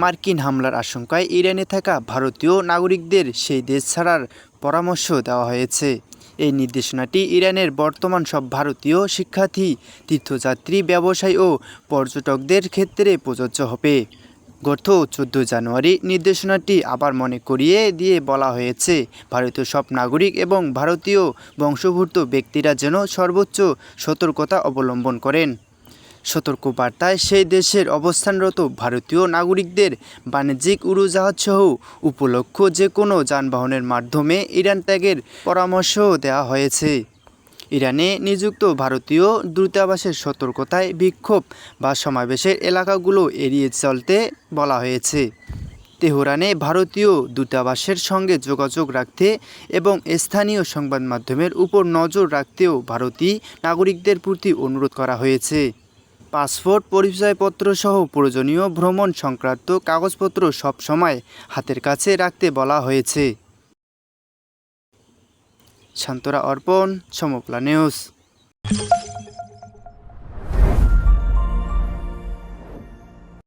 মার্কিন হামলার আশঙ্কায় ইরানে থাকা ভারতীয় নাগরিকদের সেই দেশ ছাড়ার পরামর্শ দেওয়া হয়েছে। এই নির্দেশনাটি ইরানের বর্তমান সব ভারতীয় শিক্ষার্থী, তীর্থযাত্রী, ব্যবসায়ী ও পর্যটকদের ক্ষেত্রে প্রযোজ্য হবে। গত 14 জানুয়ারি নির্দেশনাটি আবার মনে করিয়ে দিয়ে বলা হয়েছে, ভারতীয় সব নাগরিক এবং ভারতীয় বংশোদ্ভূত ব্যক্তিরা যেন সর্বোচ্চ সতর্কতা অবলম্বন করেন। সতর্কবার্তায় সেই দেশের অবস্থানরত ভারতীয় নাগরিকদের বাণিজ্যিক উড়োজাহাজসহ উপলক্ষ যে কোনো যানবাহনের মাধ্যমে ইরান ত্যাগের পরামর্শ দেওয়া হয়েছে। ইরানে নিযুক্ত ভারতীয় দূতাবাসের সতর্কতায় বিক্ষোভ বা সমাবেশের এলাকাগুলো এড়িয়ে চলতে বলা হয়েছে। তেহরানে ভারতীয় দূতাবাসের সঙ্গে যোগাযোগ রাখতে এবং স্থানীয় সংবাদ মাধ্যমের উপর নজর রাখতেও ভারতীয় নাগরিকদের প্রতি অনুরোধ করা হয়েছে। পাসপোর্ট, পরিচয়পত্র সহ প্রয়োজনীয় ভ্রমণ সংক্রান্ত কাগজপত্র সবসময় হাতের কাছে রাখতে বলা হয়েছে। শান্তরা অর্পণ, সমপলা নিউজ।